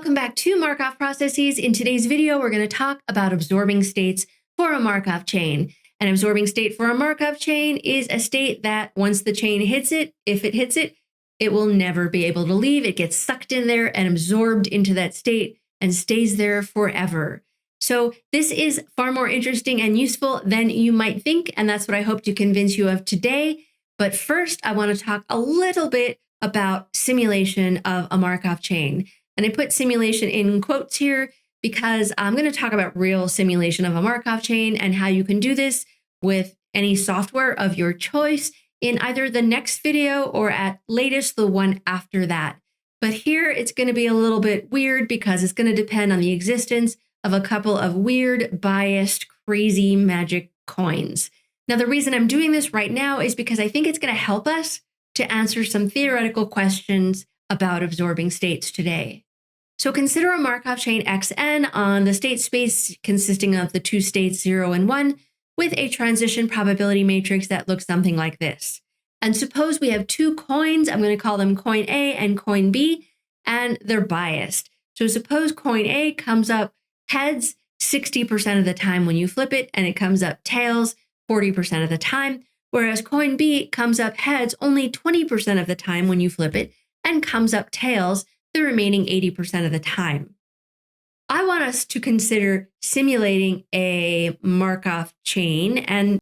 welcome back to Markov processes. In today's video, we're going to talk about absorbing states for a Markov chain. An absorbing state for a Markov chain is a state that once the chain hits it, if it hits it, it will never be able to leave. It gets sucked in there and absorbed into that state and stays there forever. So this is far more interesting and useful than you might think, and that's what I hope to convince you of today. But first, I want to talk a little bit about simulation of a Markov chain. And I put simulation in quotes here because I'm going to talk about real simulation of a Markov chain and how you can do this with any software of your choice in either the next video or at latest the one after that. But here it's going to be a little bit weird because it's going to depend on the existence of a couple of weird, biased, crazy magic coins. Now, the reason I'm doing this right now is because I think it's going to help us to answer some theoretical questions about absorbing states today. So consider a Markov chain Xn on the state space consisting of the two states 0 and 1 with a transition probability matrix that looks something like this. And suppose we have two coins, I'm going to call them coin A and coin B, and they're biased. So suppose coin A comes up heads 60% of the time when you flip it, and it comes up tails 40% of the time, whereas coin B comes up heads only 20% of the time when you flip it, and comes up tails the remaining 80% of the time. I want us to consider simulating a Markov chain. And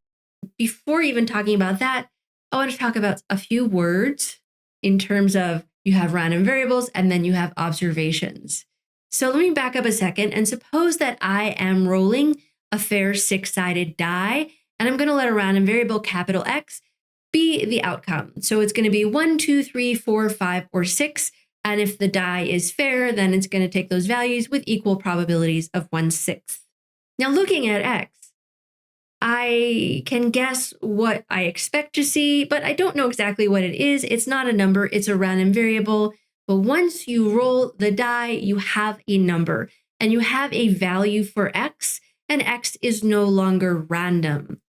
before even talking about that, I want to talk about a few words in terms of you have random variables and then you have observations. So let me back up a second and suppose that I am rolling a fair six-sided die, and I'm going to let a random variable capital X be the outcome. So it's going to be 1, 2, 3, 4, 5, or 6. And if the die is fair, then it's going to take those values with equal probabilities of 1/6. Now, looking at X, I can guess what I expect to see, but I don't know exactly what it is. It's not a number, it's a random variable. But once you roll the die, you have a number and you have a value for X, and X is no longer random.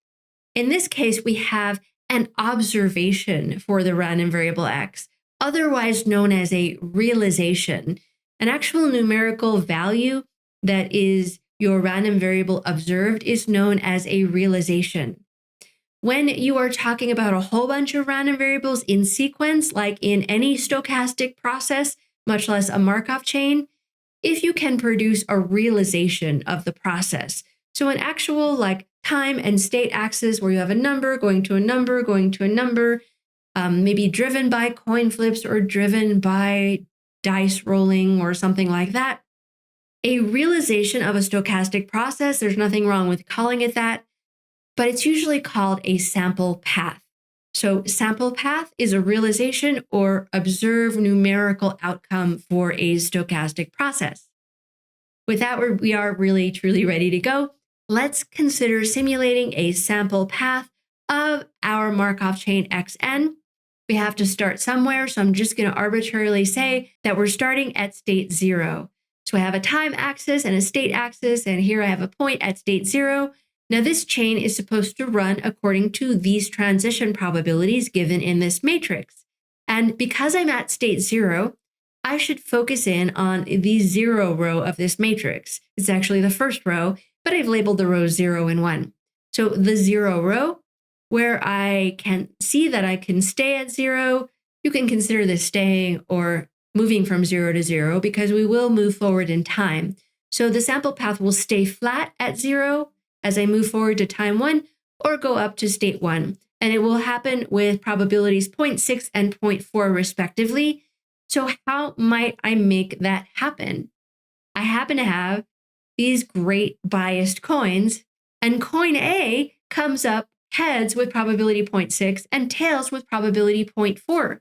In this case, we have an observation for the random variable X, otherwise known as a realization, an actual numerical value that is your random variable observed is known as a realization. When you are talking about a whole bunch of random variables in sequence, like in any stochastic process, much less a Markov chain, if you can produce a realization of the process, so an actual like time and state axis where you have a number going to a number, going to a number, maybe driven by coin flips or driven by dice rolling or something like that. A realization of a stochastic process, there's nothing wrong with calling it that, but it's usually called a sample path. So sample path is a realization or observed numerical outcome for a stochastic process. With that, we are really, truly ready to go. Let's consider simulating a sample path of our Markov chain Xn. We have to start somewhere, so I'm just going to arbitrarily say that we're starting at state 0. So I have a time axis and a state axis, and here I have a point at state 0. Now this chain is supposed to run according to these transition probabilities given in this matrix. And because I'm at state 0, I should focus in on the 0 row of this matrix. It's actually the first row, but I've labeled the rows 0 and 1. So the 0 row, where I can see that I can stay at 0, you can consider this staying or moving from 0 to 0 because we will move forward in time. So the sample path will stay flat at 0 as I move forward to time 1 or go up to state 1. And it will happen with probabilities 0.6 and 0.4 respectively. So how might I make that happen? I happen to have these great biased coins, and coin A comes up heads with probability 0.6 and tails with probability 0.4.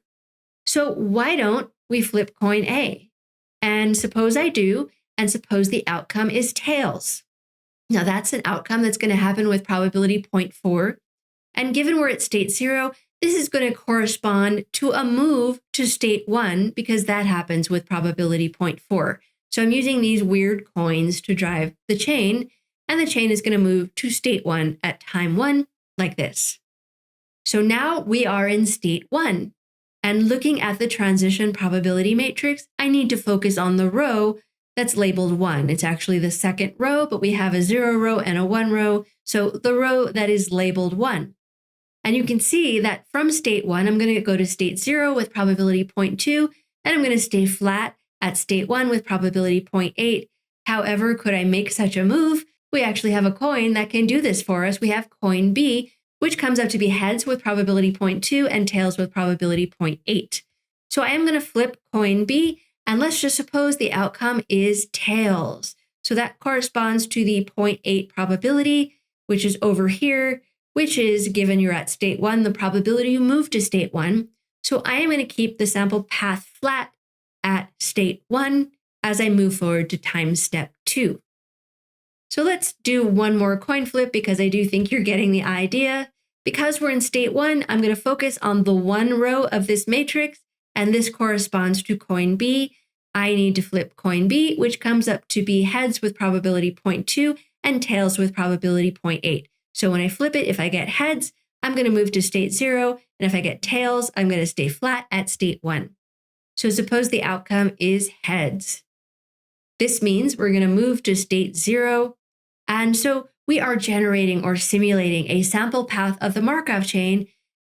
So why don't we flip coin A? And suppose I do, and suppose the outcome is tails. Now that's an outcome that's going to happen with probability 0.4. And given we're at state 0, this is going to correspond to a move to state 1 because that happens with probability 0.4. So I'm using these weird coins to drive the chain, and the chain is going to move to state 1 at time 1 like this. So now we are in state 1. And looking at the transition probability matrix, I need to focus on the row that's labeled 1. It's actually the second row, but we have a 0 row and a 1 row. So the row that is labeled 1. And you can see that from state 1, I'm going to go to state 0 with probability 0.2, and I'm going to stay flat at state 1 with probability 0.8. However, could I make such a move? We actually have a coin that can do this for us. We have coin B, which comes up to be heads with probability 0.2 and tails with probability 0.8. So I am going to flip coin B, and let's just suppose the outcome is tails. So that corresponds to the 0.8 probability, which is over here, which is, given you're at state 1, the probability you move to state 1. So I am going to keep the sample path flat at state 1 as I move forward to time step 2. So let's do one more coin flip because I do think you're getting the idea. Because we're in state 1, I'm going to focus on the 1 row of this matrix, and this corresponds to coin B. I need to flip coin B, which comes up to be heads with probability 0.2 and tails with probability 0.8. So when I flip it, if I get heads, I'm going to move to state 0, and if I get tails, I'm going to stay flat at state 1. So suppose the outcome is heads. This means we're going to move to state 0, and so we are generating or simulating a sample path of the Markov chain,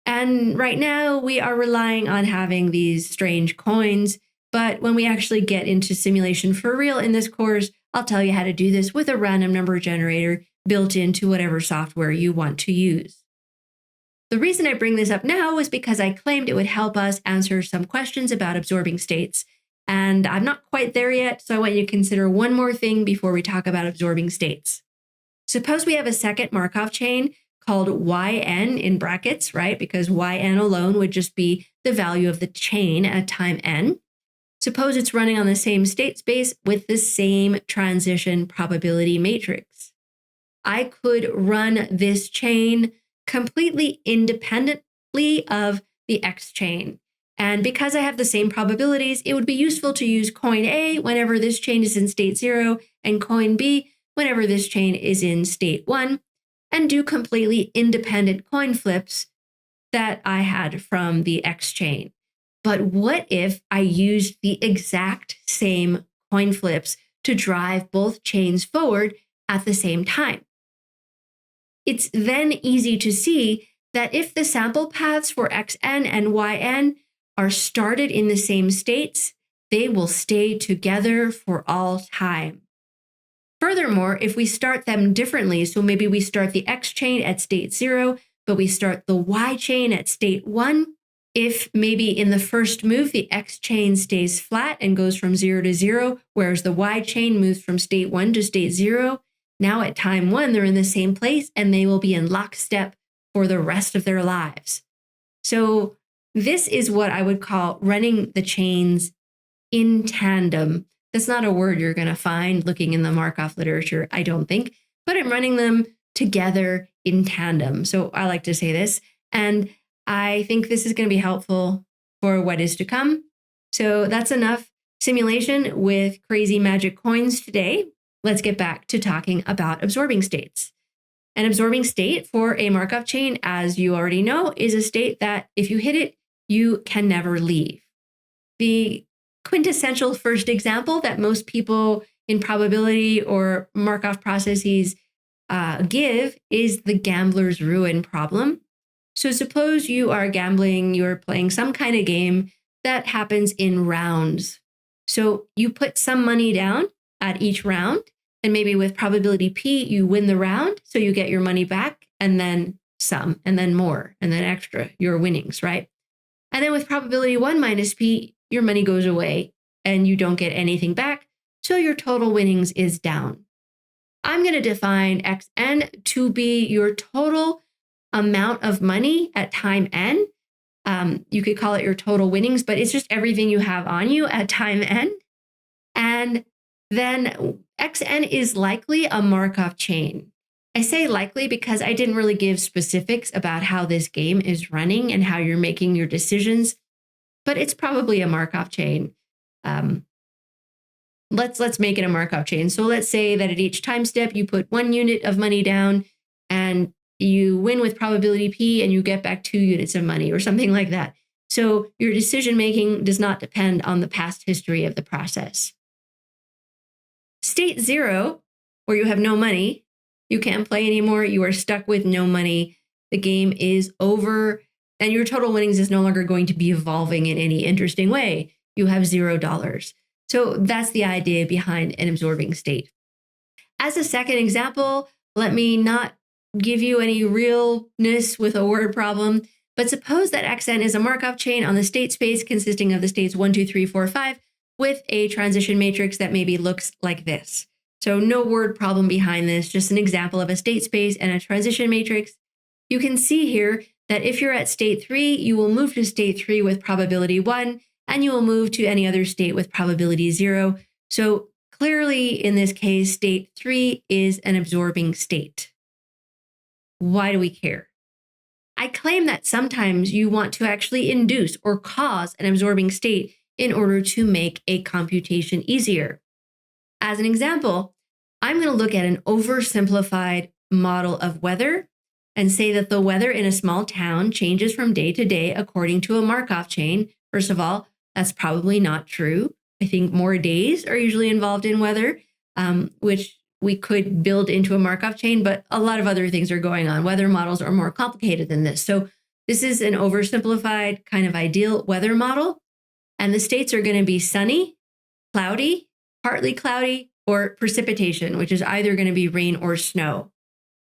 and right now we are relying on having these strange coins, but when we actually get into simulation for real in this course, I'll tell you how to do this with a random number generator built into whatever software you want to use. The reason I bring this up now is because I claimed it would help us answer some questions about absorbing states, and I'm not quite there yet, so I want you to consider one more thing before we talk about absorbing states. Suppose we have a second Markov chain called yn in brackets, right? Because yn alone would just be the value of the chain at time n. Suppose it's running on the same state space with the same transition probability matrix. I could run this chain completely independently of the X chain. And because I have the same probabilities, it would be useful to use coin A whenever this chain is in state 0 and coin B whenever this chain is in state 1, and do completely independent coin flips that I had from the X chain. But what if I used the exact same coin flips to drive both chains forward at the same time? It's then easy to see that if the sample paths for xn and yn are started in the same states, they will stay together for all time. Furthermore, if we start them differently, so maybe we start the X chain at state 0, but we start the Y chain at state 1, if maybe in the first move, the X chain stays flat and goes from 0 to 0, whereas the Y chain moves from state 1 to state 0, now at time 1, they're in the same place and they will be in lockstep for the rest of their lives. So this is what I would call running the chains in tandem. That's not a word you're going to find looking in the Markov literature, I don't think, but I'm running them together in tandem. So I like to say this, and I think this is going to be helpful for what is to come. So that's enough simulation with crazy magic coins today. Let's get back to talking about absorbing states. An absorbing state for a Markov chain, as you already know, is a state that if you hit it, you can never leave. The quintessential first example that most people in probability or Markov processes give is the gambler's ruin problem. So suppose you are gambling, you're playing some kind of game that happens in rounds. So you put some money down at each round, and maybe with probability P, you win the round, so you get your money back, and then some, and then more, and then extra, your winnings, right? And then with probability 1 minus P, your money goes away and you don't get anything back, so your total winnings is down. I'm going to define xn to be your total amount of money at time n. You could call it your total winnings, but it's just everything you have on you at time n. And then xn is likely a Markov chain. I say likely because I didn't really give specifics about how this game is running and how you're making your decisions, but it's probably a Markov chain. Let's make it a Markov chain. So let's say that at each time step, you put 1 unit of money down and you win with probability P and you get back 2 units of money or something like that. So your decision making does not depend on the past history of the process. State 0, where you have no money, you can't play anymore, you are stuck with no money, the game is over, and your total winnings is no longer going to be evolving in any interesting way. You have $0. So that's the idea behind an absorbing state. As a second example, let me not give you any realness with a word problem, but suppose that Xn is a Markov chain on the state space consisting of the states 1, 2, 3, 4, 5 with a transition matrix that maybe looks like this. So no word problem behind this, just an example of a state space and a transition matrix. You can see here that if you're at state 3, you will move to state 3 with probability 1, and you will move to any other state with probability 0. So clearly, in this case, state 3 is an absorbing state. Why do we care? I claim that sometimes you want to actually induce or cause an absorbing state in order to make a computation easier. As an example, I'm going to look at an oversimplified model of weather and say that the weather in a small town changes from day to day according to a Markov chain. First of all, that's probably not true. I think more days are usually involved in weather, which we could build into a Markov chain, but a lot of other things are going on. Weather models are more complicated than this. So this is an oversimplified kind of ideal weather model. And the states are going to be sunny, cloudy, partly cloudy, or precipitation, which is either going to be rain or snow.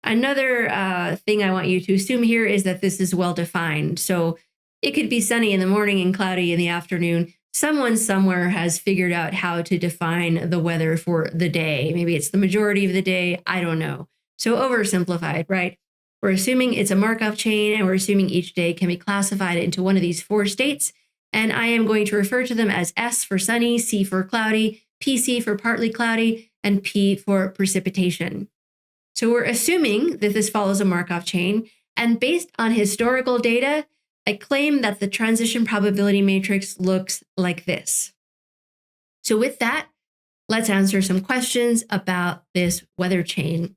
Another thing I want you to assume here is that this is well defined. So it could be sunny in the morning and cloudy in the afternoon. Someone somewhere has figured out how to define the weather for the day. Maybe it's the majority of the day. I don't know. So oversimplified, right? We're assuming it's a Markov chain, and we're assuming each day can be classified into one of these 4 states. And I am going to refer to them as S for sunny, C for cloudy, PC for partly cloudy, and P for precipitation. So we're assuming that this follows a Markov chain. And based on historical data, I claim that the transition probability matrix looks like this. So with that, let's answer some questions about this weather chain.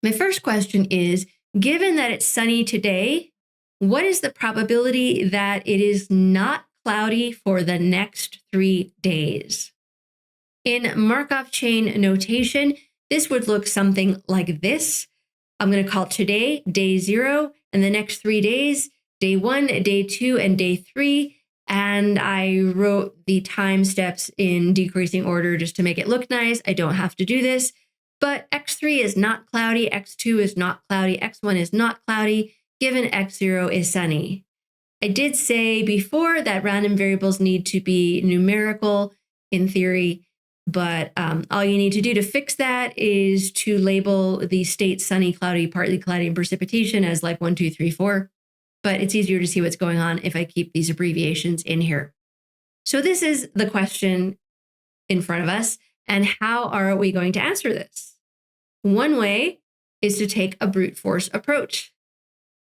My first question is, given that it's sunny today, what is the probability that it is not cloudy for the next 3 days? In Markov chain notation, this would look something like this. I'm going to call today day 0, and the next 3 days, day 1, day 2, and day 3. And I wrote the time steps in decreasing order just to make it look nice. I don't have to do this. But X3 is not cloudy, X2 is not cloudy, X1 is not cloudy, given X0 is sunny. I did say before that random variables need to be numerical in theory, but all you need to do to fix that is to label the states sunny, cloudy, partly cloudy, and precipitation as like 1, 2, 3, 4. But it's easier to see what's going on if I keep these abbreviations in here. So this is the question in front of us. And how are we going to answer this? One way is to take a brute force approach.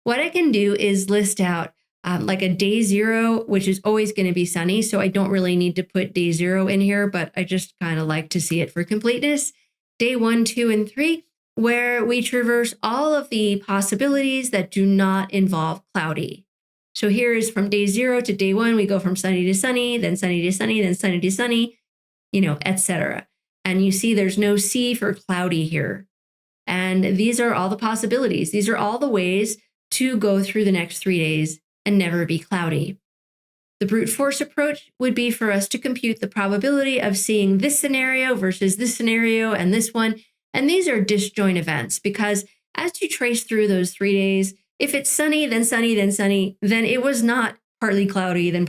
What I can do is list out like a day 0, which is always going to be sunny. So I don't really need to put day 0 in here, but I just kind of like to see it for completeness. Day 1, 2, and 3, where we traverse all of the possibilities that do not involve cloudy. So here is from day 0 to day 1, we go from sunny to sunny, then sunny to sunny, then sunny to sunny, etc. And you see there's no C for cloudy here. And these are all the possibilities. These are all the ways to go through the next 3 days and never be cloudy. The brute force approach would be for us to compute the probability of seeing this scenario versus this scenario and this one. And these are disjoint events because as you trace through those 3 days, if it's sunny, then sunny, then sunny, then it was not partly cloudy, then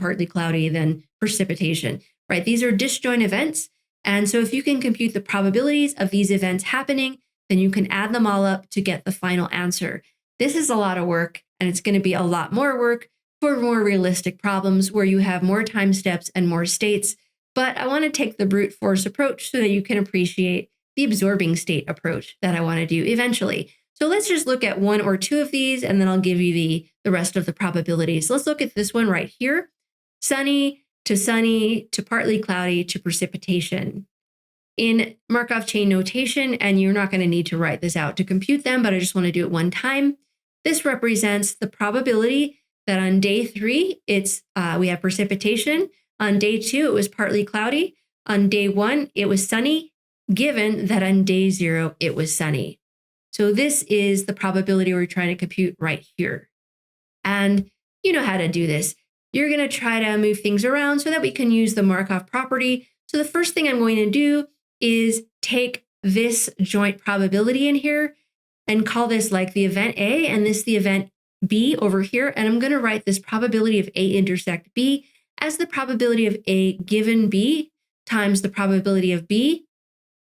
precipitation, right? These are disjoint events. And so if you can compute the probabilities of these events happening, then you can add them all up to get the final answer. This is a lot of work, and it's going to be a lot more work for more realistic problems where you have more time steps and more states. But I want to take the brute force approach so that you can appreciate the absorbing state approach that I want to do eventually. So let's just look at 1 or 2 of these, and then I'll give you the rest of the probabilities. Let's look at this one right here. Sunny to partly cloudy to precipitation. In Markov chain notation, and you're not going to need to write this out to compute them, but I just want to do it one time. This represents the probability that on day 3, we have precipitation. On day 2, it was partly cloudy. on day 1, it was sunny, given that on day 0, it was sunny. So this is the probability we're trying to compute right here. And you know how to do this. You're going to try to move things around so that we can use the Markov property. So the first thing I'm going to do is take this joint probability in here and call this like the event A and this the event B over here. And I'm going to write this probability of A intersect B as the probability of A given B times the probability of B,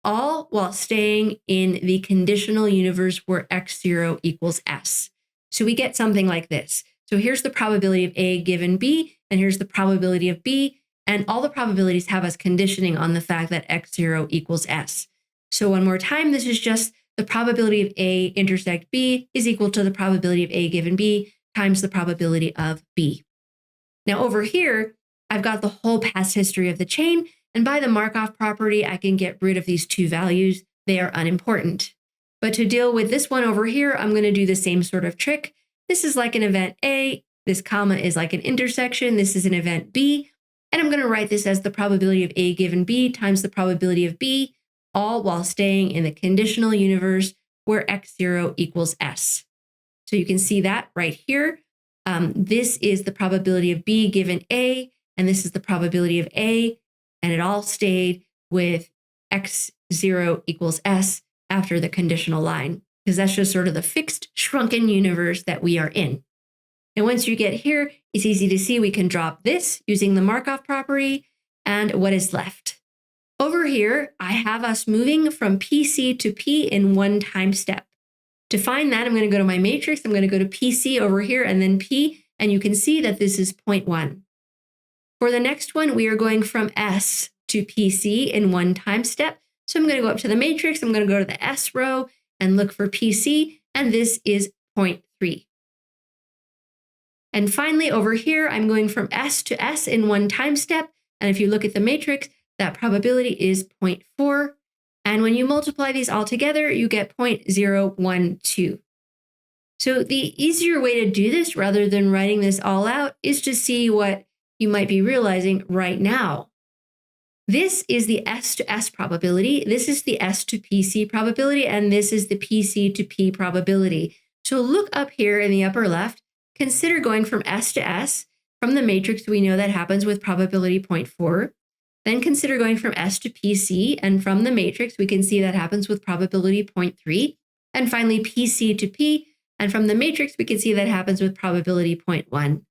all while staying in the conditional universe where x0 equals s. So we get something like this. So here's the probability of A given B, and here's the probability of B, and all the probabilities have us conditioning on the fact that x0 equals s. So one more time, this is just the probability of A intersect B is equal to the probability of A given B times the probability of B. Now over here, I've got the whole past history of the chain, and by the Markov property, I can get rid of these two values. They are unimportant. But to deal with this one over here, I'm going to do the same sort of trick. This is like an event A. This comma is like an intersection. This is an event B. And I'm going to write this as the probability of A given B times the probability of B, all while staying in the conditional universe where x0 equals s. So you can see that right here. This is the probability of B given A, and this is the probability of A, and it all stayed with x0 equals s after the conditional line, because that's just sort of the fixed shrunken universe that we are in. And once you get here, it's easy to see we can drop this using the Markov property, and what is left? Over here, I have us moving from PC to P in one time step. To find that, I'm going to go to my matrix. I'm going to go to PC over here and then P, and you can see that this is 0.1. For the next one, we are going from S to PC in one time step. So I'm going to go up to the matrix. I'm going to go to the S row and look for PC, and this is 0.3. And finally, over here, I'm going from S to S in one time step. And if you look at the matrix, that probability is 0.4. And when you multiply these all together, you get 0.012. So the easier way to do this, rather than writing this all out, is to see what you might be realizing right now. This is the S to S probability. This is the S to PC probability, and this is the PC to P probability. So look up here in the upper left. Consider going from S to S. From the matrix, we know that happens with probability 0.4. Then consider going from S to PC, and from the matrix, we can see that happens with probability 0.3. And finally, PC to P, and from the matrix, we can see that happens with probability 0.1.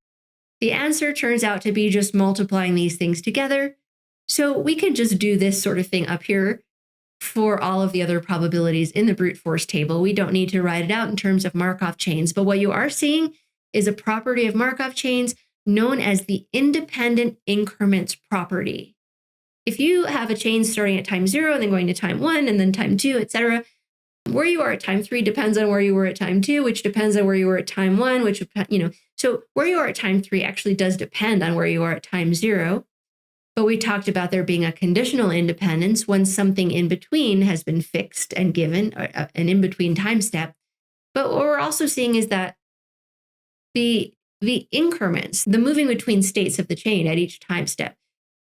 The answer turns out to be just multiplying these things together. So we can just do this sort of thing up here for all of the other probabilities in the brute force table. We don't need to write it out in terms of Markov chains, but what you are seeing is a property of Markov chains known as the independent increments property. If you have a chain starting at time 0 and then going to time 1 and then time 2, etc., where you are at time 3 depends on where you were at time 2, which depends on where you were at time 1, which, so where you are at time 3 actually does depend on where you are at time 0. But we talked about there being a conditional independence when something in between has been fixed and given, an in-between time step. But what we're also seeing is that the increments, the moving between states of the chain at each time step,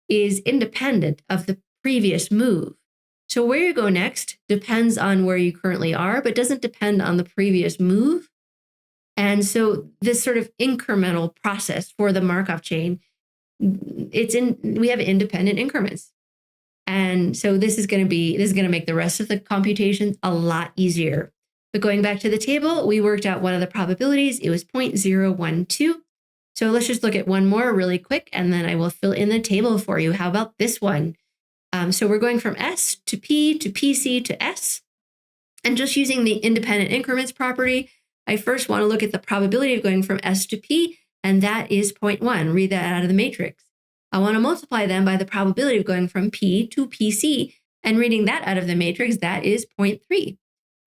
is independent of the previous move. So where you go next depends on where you currently are, but doesn't depend on the previous move. And so this sort of incremental process for the Markov chain, we have independent increments. And so this is going to make the rest of the computations a lot easier. But going back to the table, we worked out one of the probabilities. It was 0.012. So let's just look at one more really quick, and then I will fill in the table for you. How about this one? So we're going from S to P to PC to S. And just using the independent increments property, I first want to look at the probability of going from S to P, and that is 0.1. Read that out of the matrix. I want to multiply them by the probability of going from P to PC, and reading that out of the matrix, that is 0.3.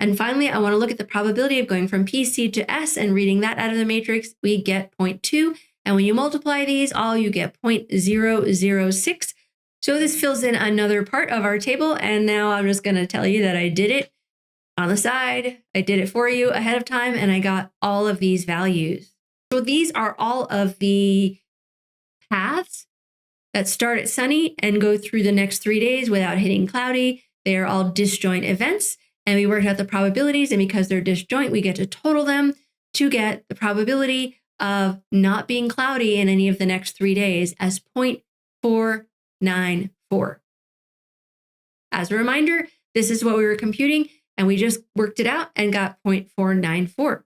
And finally, I want to look at the probability of going from PC to S, and reading that out of the matrix, we get 0.2. And when you multiply these all, you get 0.006. So this fills in another part of our table. And now I'm just going to tell you that I did it on the side. I did it for you ahead of time, and I got all of these values. So these are all of the paths that start at sunny and go through the next 3 days without hitting cloudy. They are all disjoint events, and we worked out the probabilities, and because they're disjoint, we get to total them to get the probability of not being cloudy in any of the next 3 days as 0.494. As a reminder, this is what we were computing, and we just worked it out and got 0.494.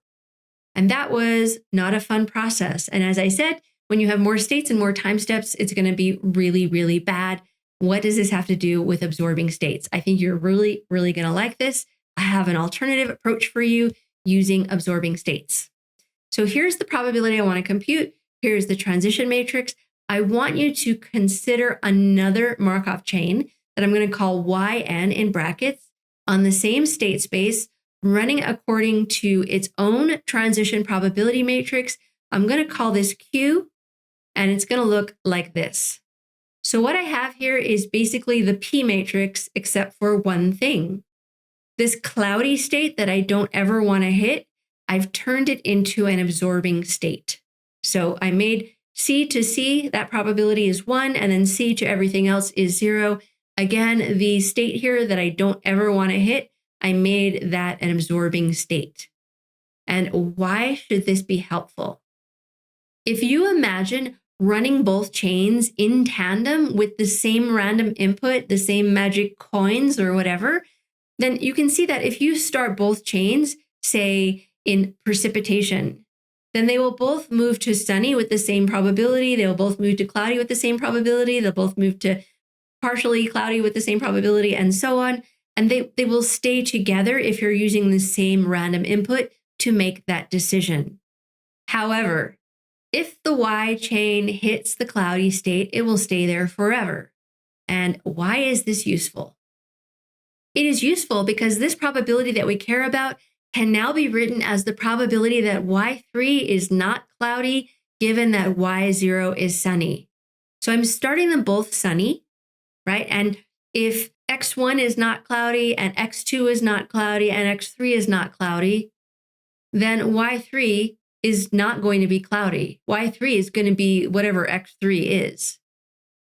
And that was not a fun process. And as I said, when you have more states and more time steps, it's going to be really, really bad. What does this have to do with absorbing states? I think you're really, really going to like this. I have an alternative approach for you using absorbing states. So here's the probability I want to compute. Here's the transition matrix. I want you to consider another Markov chain that I'm going to call yn in brackets on the same state space, running according to its own transition probability matrix. I'm going to call this Q, and it's going to look like this. So what I have here is basically the P matrix, except for one thing. This cloudy state that I don't ever want to hit, I've turned it into an absorbing state. So I made C to C, that probability is 1, and then C to everything else is 0. Again, the state here that I don't ever want to hit, I made that an absorbing state. And why should this be helpful? If you imagine running both chains in tandem with the same random input, the same magic coins or whatever, then you can see that if you start both chains, say in precipitation, then they will both move to sunny with the same probability. They will both move to cloudy with the same probability. They'll both move to partially cloudy with the same probability, and so on. And they will stay together if you're using the same random input to make that decision. However, if the Y chain hits the cloudy state, it will stay there forever. And why is this useful? It is useful because this probability that we care about can now be written as the probability that Y3 is not cloudy, given that Y0 is sunny. So I'm starting them both sunny, right? And if X1 is not cloudy and X2 is not cloudy and X3 is not cloudy, then Y3 is not going to be cloudy. Y3 is going to be whatever X3 is.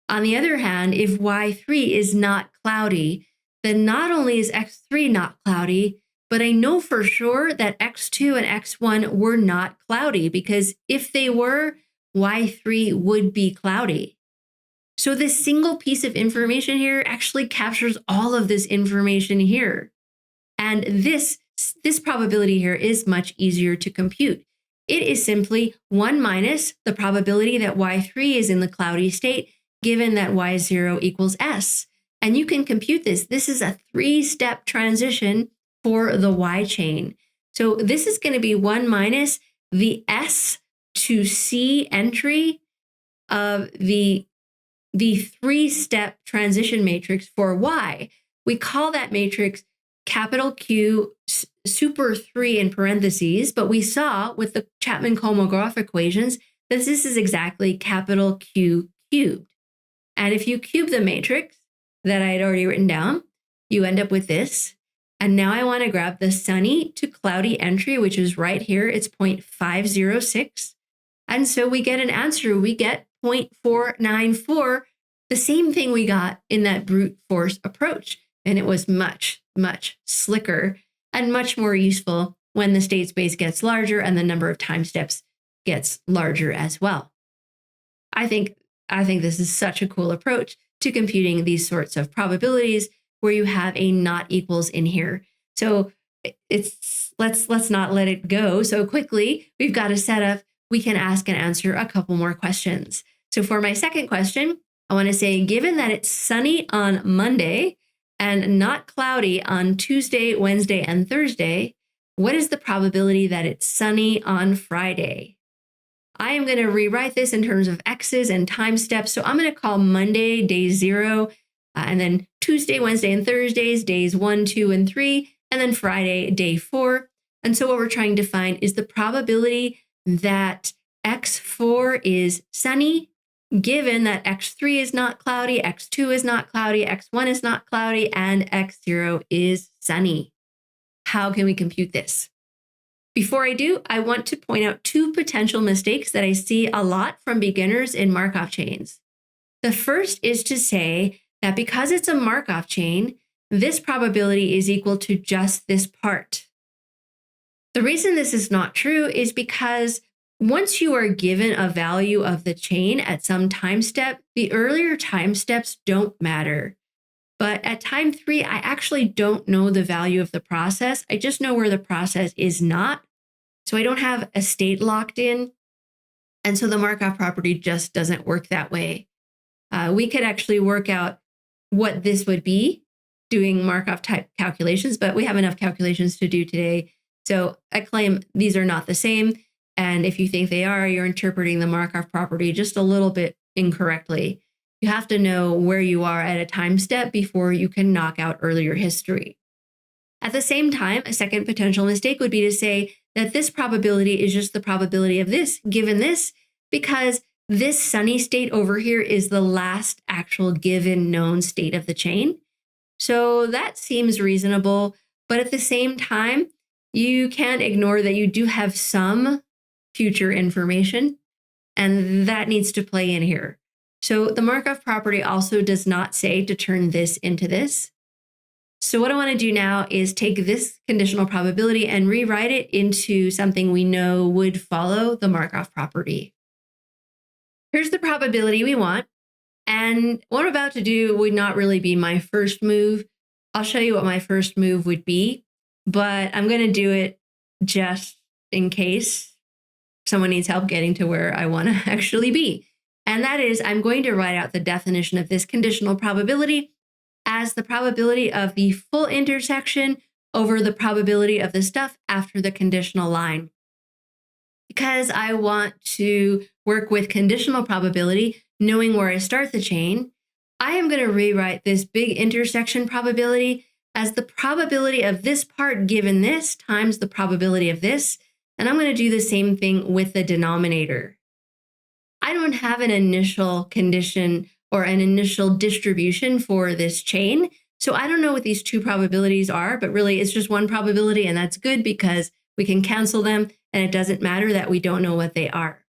On the other hand, if Y3 is not cloudy, then not only is X3 not cloudy, but I know for sure that X2 and X1 were not cloudy, because if they were, Y3 would be cloudy. So this single piece of information here actually captures all of this information here. And this probability here is much easier to compute. It is simply 1 minus the probability that Y3 is in the cloudy state, given that Y0 equals S. And you can compute this. This is a 3-step transition for the Y chain. So this is going to be 1 minus the S to C entry of the 3-step transition matrix for Y. We call that matrix capital Q super 3 in parentheses, but we saw with the Chapman-Kolmogorov equations that this is exactly capital Q cubed. And if you cube the matrix that I had already written down, you end up with this. And now I want to grab the sunny to cloudy entry, which is right here. It's 0.506. And so we get an answer. We get 0.494, the same thing we got in that brute force approach. And it was much, much slicker and much more useful when the state space gets larger and the number of time steps gets larger as well. I think this is such a cool approach to computing these sorts of probabilities where you have a not equals in here. So let's not let it go so quickly. We've got a setup. We can ask and answer a couple more questions. So for my second question, I want to say, given that it's sunny on Monday and not cloudy on Tuesday, Wednesday, and Thursday, what is the probability that it's sunny on Friday? I am going to rewrite this in terms of X's and time steps. So I'm going to call Monday day 0, and then Tuesday, Wednesday, and Thursdays, days 1, 2, and 3, and then Friday, day 4. And so what we're trying to find is the probability that X4 is sunny, given that X3 is not cloudy, X2 is not cloudy, X1 is not cloudy, and X0 is sunny. How can we compute this? Before I do, I want to point out 2 potential mistakes that I see a lot from beginners in Markov chains. The first is to say that because it's a Markov chain, this probability is equal to just this part. The reason this is not true is because once you are given a value of the chain at some time step, the earlier time steps don't matter. But at time 3, I actually don't know the value of the process. I just know where the process is not. So I don't have a state locked in. And so the Markov property just doesn't work that way. We could actually work out what this would be doing Markov type calculations, but we have enough calculations to do today. So I claim these are not the same. And if you think they are, you're interpreting the Markov property just a little bit incorrectly. You have to know where you are at a time step before you can knock out earlier history. At the same time, a second potential mistake would be to say that this probability is just the probability of this given this, because this sunny state over here is the last actual given known state of the chain. So that seems reasonable, but at the same time, you can't ignore that you do have some future information, and that needs to play in here. So the Markov property also does not say to turn this into this. So what I want to do now is take this conditional probability and rewrite it into something we know would follow the Markov property. Here's the probability we want. And what I'm about to do would not really be my first move. I'll show you what my first move would be, but I'm going to do it just in case someone needs help getting to where I want to actually be. And that is, I'm going to write out the definition of this conditional probability as the probability of the full intersection over the probability of the stuff after the conditional line. Because I want to work with conditional probability, knowing where I start the chain, I am going to rewrite this big intersection probability as the probability of this part given this times the probability of this. And I'm going to do the same thing with the denominator. I don't have an initial condition or an initial distribution for this chain. So I don't know what these two probabilities are, but really it's just one probability, and that's good because we can cancel them and it doesn't matter that we don't know what they are.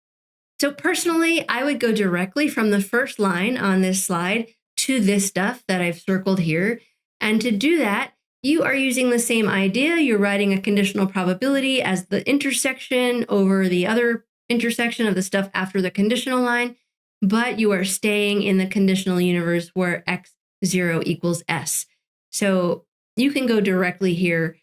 So personally, I would go directly from the first line on this slide to this stuff that I've circled here. And to do that, you are using the same idea. You're writing a conditional probability as the intersection over the other intersection of the stuff after the conditional line, but you are staying in the conditional universe where x0 equals s. So you can go directly here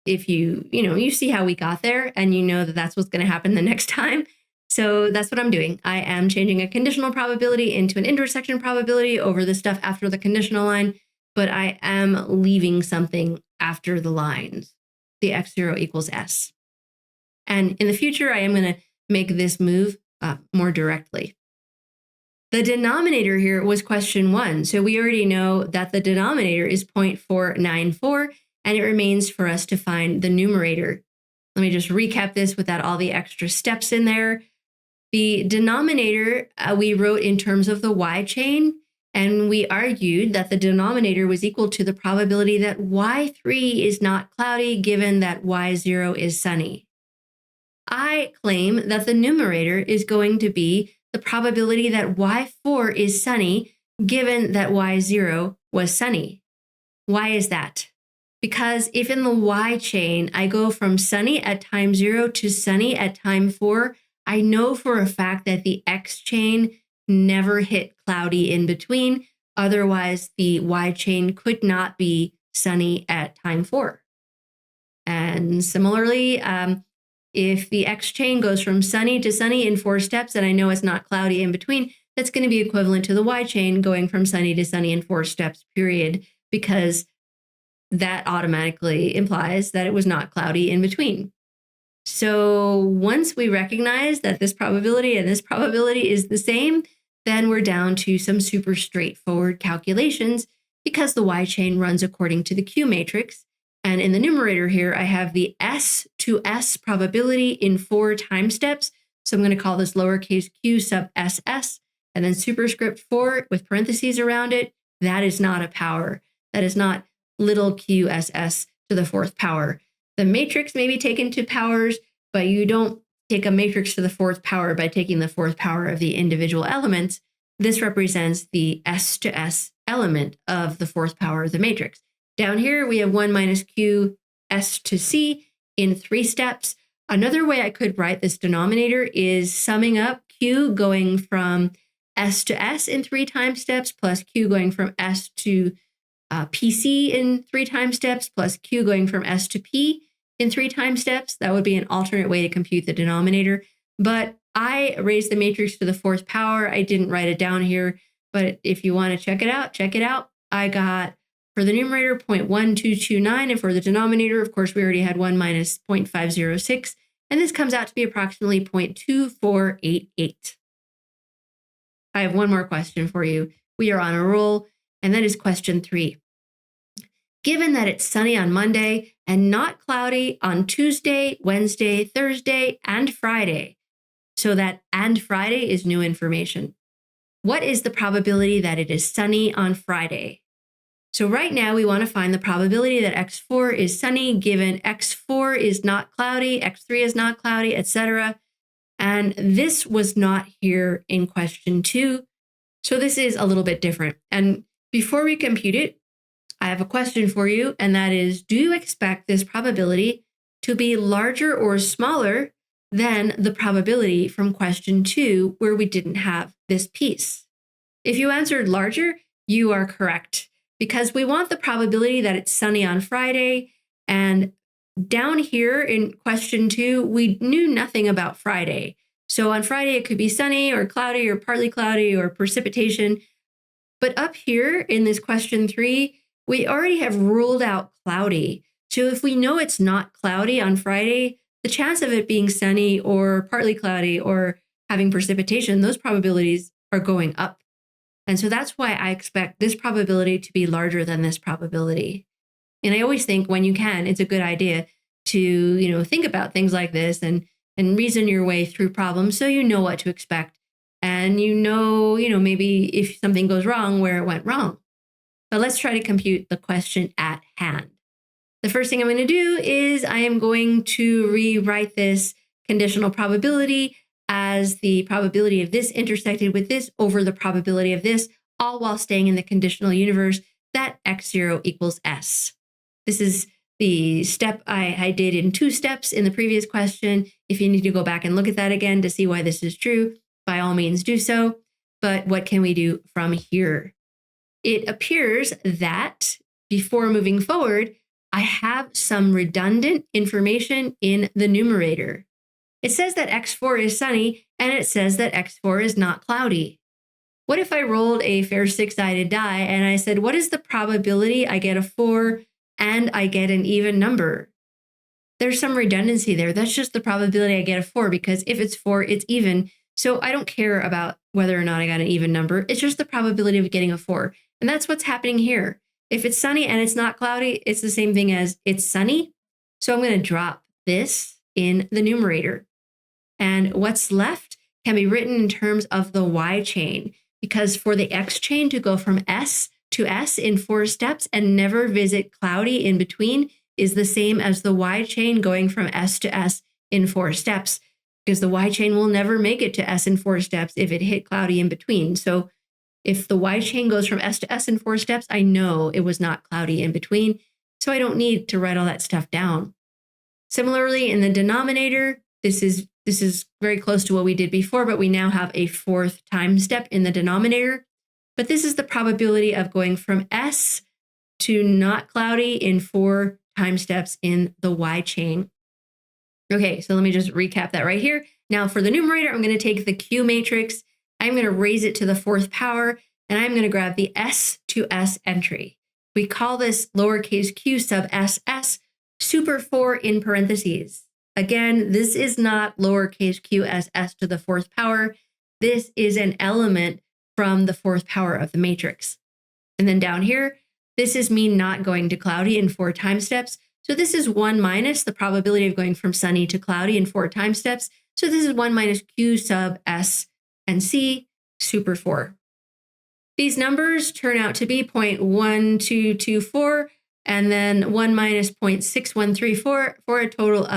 if you see how we got there and you know that that's what's going to happen the next time. So that's what I'm doing. I am changing a conditional probability into an intersection probability over the stuff after the conditional line, but I am leaving something after the lines, the x0 equals s. And in the future, I am going to make this move more directly. The denominator here was question 1. So we already know that the denominator is 0.494, and it remains for us to find the numerator. Let me just recap this without all the extra steps in there. The denominator we wrote in terms of the y chain, and we argued that the denominator was equal to the probability that y3 is not cloudy given that y0 is sunny. I claim that the numerator is going to be the probability that y4 is sunny given that y0 was sunny. Why is that? Because if in the y chain I go from sunny at time 0 to sunny at time 4, I know for a fact that the x chain never hit cloudy in between. Otherwise, the y chain could not be sunny at time 4. And similarly, if the x chain goes from sunny to sunny in 4 steps, and I know it's not cloudy in between, that's going to be equivalent to the y chain going from sunny to sunny in 4 steps, period, because that automatically implies that it was not cloudy in between. So once we recognize that this probability and this probability is the same, then we're down to some super straightforward calculations because the y chain runs according to the Q matrix. And in the numerator here, I have the S to S probability in 4 time steps. So I'm going to call this lowercase q sub SS, and then superscript 4 with parentheses around it. That is not a power. That is not little qss to the 4th power. The matrix may be taken to powers, but you don't take a matrix to the 4th power by taking the 4th power of the individual elements. this represents the S to S element of the fourth power of the matrix. Down here, we have 1 minus Q S to C in 3 steps. Another way I could write this denominator is summing up Q going from S to S in 3 time steps plus Q going from S to PC in 3 time steps plus Q going from S to P in 3 time steps. That would be an alternate way to compute the denominator. But I raised the matrix to the 4th power. I didn't write it down here, but if you want to check it out, check it out. I got for the numerator 0.1229, and for the denominator, of course, we already had 1 minus 0.506, and this comes out to be approximately 0.2488. I have one more question for you. We are on a roll, and that is question 3. Given that it's sunny on Monday and not cloudy on Tuesday, Wednesday, Thursday, and Friday, so that and Friday is new information, what is the probability that it is sunny on Friday? So right now we want to find the probability that X4 is sunny given X4 is not cloudy, X3 is not cloudy, etc. And this was not here in question 2. So this is a little bit different. And before we compute it, I have a question for you, and that is, do you expect this probability to be larger or smaller than the probability from question 2 where we didn't have this piece? If you answered larger, you are correct, because we want the probability that it's sunny on Friday. And down here in question 2, we knew nothing about Friday. So on Friday, it could be sunny or cloudy or partly cloudy or precipitation. But up here in this question 3, we already have ruled out cloudy. So if we know it's not cloudy on Friday, the chance of it being sunny or partly cloudy or having precipitation, those probabilities are going up. And so that's why I expect this probability to be larger than this probability. And I always think when you can, it's a good idea to, think about things like this and reason your way through problems so you know what to expect. And maybe if something goes wrong, where it went wrong. But let's try to compute the question at hand. The first thing I'm going to do is I am going to rewrite this conditional probability as the probability of this intersected with this over the probability of this, all while staying in the conditional universe that x0 equals s. This is the step I did in 2 steps in the previous question. If you need to go back and look at that again to see why this is true, by all means do so. But what can we do from here? It appears that before moving forward, I have some redundant information in the numerator. It says that X4 is sunny, and it says that X4 is not cloudy. What if I rolled a fair 6-sided die and I said, what is the probability I get a 4 and I get an even number? There's some redundancy there. That's just the probability I get a 4, because if it's 4, it's even. So I don't care about whether or not I got an even number. It's just the probability of getting a 4. And that's what's happening here. If it's sunny and it's not cloudy, it's the same thing as it's sunny. So I'm going to drop this in the numerator. And what's left can be written in terms of the y chain, because for the x chain to go from S to S in 4 steps and never visit cloudy in between is the same as the y chain going from S to S in 4 steps, because the y chain will never make it to S in 4 steps if it hit cloudy in between. So if the y chain goes from S to S in 4 steps, I know it was not cloudy in between, so I don't need to write all that stuff down. Similarly, in the denominator, this is very close to what we did before, but we now have a 4th time step in the denominator. But this is the probability of going from S to not cloudy in 4 time steps in the y chain. Okay, so let me just recap that right here. Now for the numerator, I'm going to take the Q matrix. I'm going to raise it to the 4th power, and I'm going to grab the S to S entry. We call this lowercase q sub ss super 4 in parentheses. Again, this is not lowercase q s s to the 4th power. This is an element from the 4th power of the matrix. And then down here, this is me not going to cloudy in 4 time steps. So this is 1 minus the probability of going from sunny to cloudy in 4 time steps. So this is 1 minus q sub s and c super 4. These numbers turn out to be 0.1224 and then 1 minus 0.6134 for a total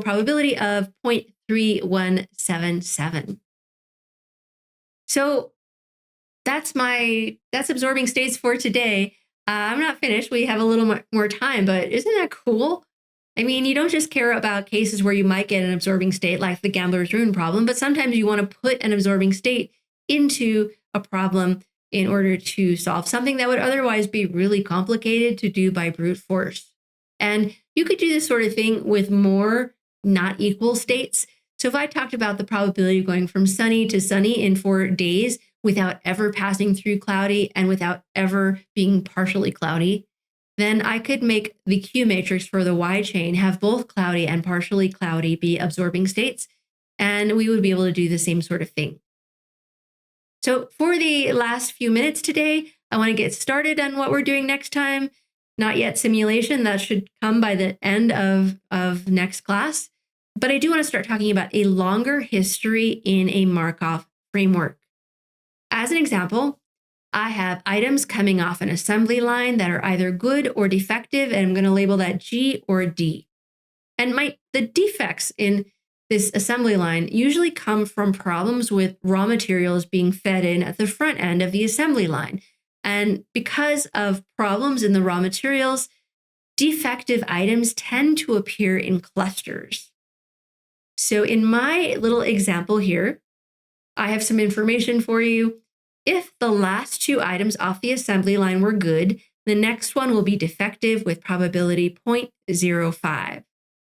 probability of 0.3177. So that's absorbing states for today. I'm not finished. We have a little more time, but isn't that cool? I mean, you don't just care about cases where you might get an absorbing state like the gambler's ruin problem, but sometimes you want to put an absorbing state into a problem in order to solve something that would otherwise be really complicated to do by brute force. And you could do this sort of thing with more not equal states. So if I talked about the probability of going from sunny to sunny in 4 days without ever passing through cloudy and without ever being partially cloudy, then I could make the Q matrix for the Y chain have both cloudy and partially cloudy be absorbing states, and we would be able to do the same sort of thing. So for the last few minutes today, I want to get started on what we're doing next time. Not yet simulation, that should come by the end of next class. But I do want to start talking about a longer history in a Markov framework. As an example, I have items coming off an assembly line that are either good or defective, and I'm going to label that G or D. And the defects in this assembly line usually come from problems with raw materials being fed in at the front end of the assembly line. And because of problems in the raw materials, defective items tend to appear in clusters. So in my little example here, I have some information for you. If the last 2 items off the assembly line were good, the next one will be defective with probability 0.05.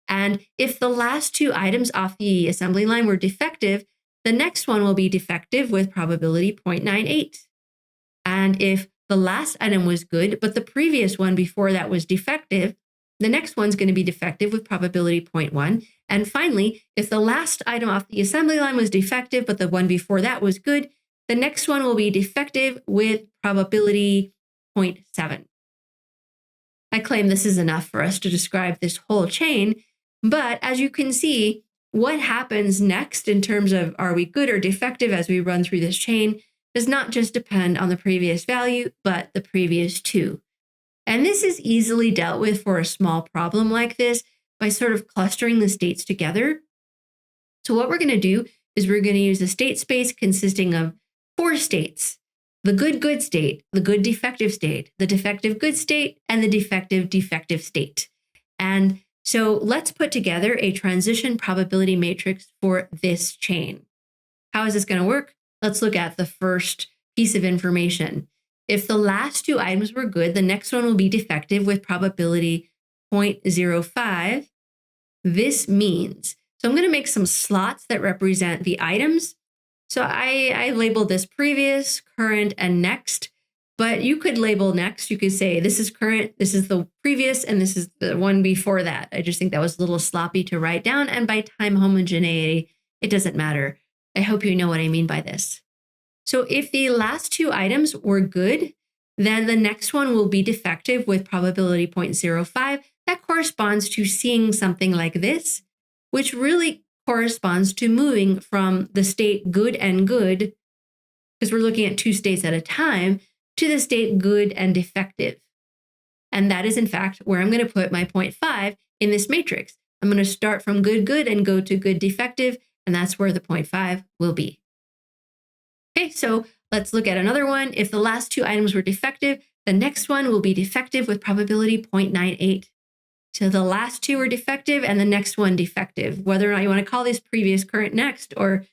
And if the last 2 items off the assembly line were defective, the next one will be defective with probability 0.98. And if the last item was good, but the previous one before that was defective, the next one's going to be defective with probability 0.1. And finally, if the last item off the assembly line was defective, but the one before that was good, the next one will be defective with probability 0.7. I claim this is enough for us to describe this whole chain, but as you can see, what happens next in terms of are we good or defective as we run through this chain does not just depend on the previous value, but the previous 2. And this is easily dealt with for a small problem like this by sort of clustering the states together. So what we're going to do is we're going to use a state space consisting of 4 states: the good state, the good defective state, the defective good state, and the defective state. And so let's put together a transition probability matrix for this chain. How is this going to work? Let's look at the first piece of information. If the last 2 items were good, the next one will be defective with probability 0.05. This means, so I'm going to make some slots that represent the items. So I labeled this previous, current, and next, but you could label next. You could say this is current, this is the previous, and this is the one before that. I just think that was a little sloppy to write down, and by time homogeneity, it doesn't matter. I hope you know what I mean by this. So if the last 2 items were good, then the next one will be defective with probability 0.05. That corresponds to seeing something like this, which really corresponds to moving from the state good and good, because we're looking at 2 states at a time, to the state good and defective. And that is, in fact, where I'm going to put my 0.5 in this matrix. I'm going to start from good, and go to good, defective, and that's where the 0.5 will be. Okay, so let's look at another one. If the last 2 items were defective, the next one will be defective with probability 0.98. So the last 2 are defective and the next one defective. Whether or not you want to call these previous, current, next, or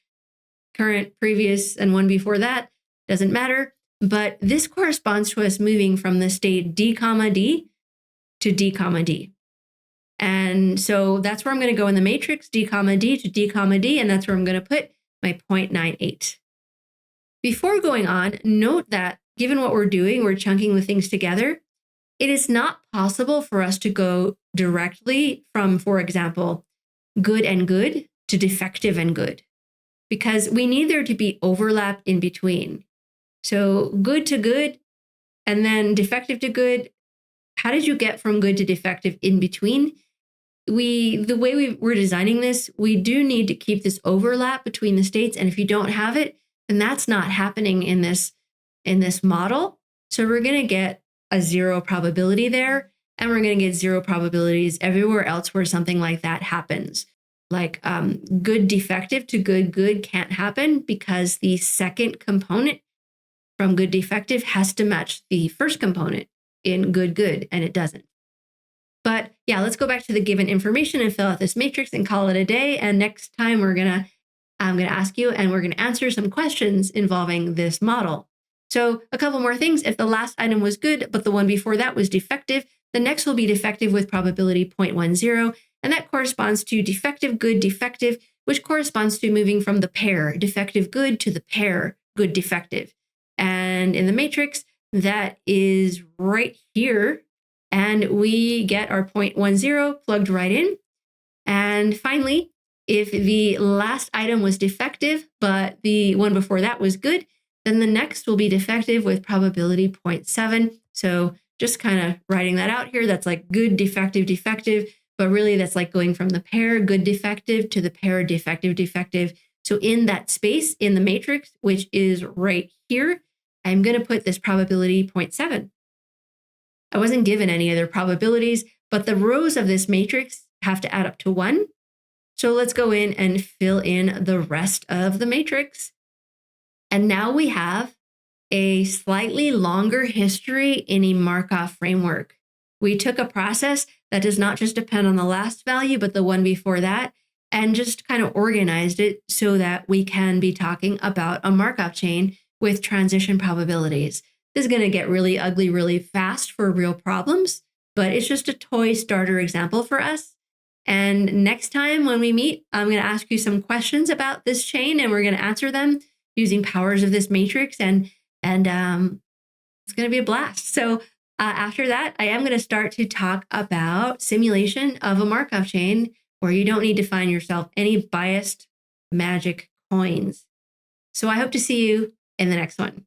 current, previous, and one before that, doesn't matter. But this corresponds to us moving from the state D, D to D, D. And so that's where I'm going to go in the matrix, D, D to D, D, and that's where I'm going to put my 0.98. Before going on, note that given what we're doing, we're chunking the things together. It is not possible for us to go directly from, for example, good and good to defective and good, because we need there to be overlap in between. So good to good and then defective to good. How did you get from good to defective in between? The way we're designing this, we do need to keep this overlap between the states. And if you don't have it, then that's not happening in this model. So we're going to get a 0 probability there, and we're going to get 0 probabilities everywhere else where something like that happens. Like good defective to good can't happen because the second component from good defective has to match the first component in good good, and it doesn't. But yeah, let's go back to the given information and fill out this matrix and call it a day. And next time I'm gonna ask you and we're gonna answer some questions involving this model. So a couple more things. If the last item was good, but the one before that was defective, the next will be defective with probability 0.10. And that corresponds to defective, good, defective, which corresponds to moving from the pair defective, good to the pair good, defective. And in the matrix, that is right here. And we get our 0.10 plugged right in. And finally, if the last item was defective, but the one before that was good, then the next will be defective with probability 0.7. So just kind of writing that out here, that's like good, defective, defective, but really that's like going from the pair good, defective to the pair defective, defective. So in that space in the matrix, which is right here, I'm going to put this probability 0.7. I wasn't given any other probabilities, but the rows of this matrix have to add up to 1. So let's go in and fill in the rest of the matrix. And now we have a slightly longer history in a Markov framework. We took a process that does not just depend on the last value, but the one before that, and just kind of organized it so that we can be talking about a Markov chain with transition probabilities. This is going to get really ugly really fast for real problems, but it's just a toy starter example for us. And next time when we meet, I'm going to ask you some questions about this chain, and we're going to answer them using powers of this matrix, and it's going to be a blast. So after that, I am going to start to talk about simulation of a Markov chain where you don't need to find yourself any biased magic coins. So I hope to see you in the next one.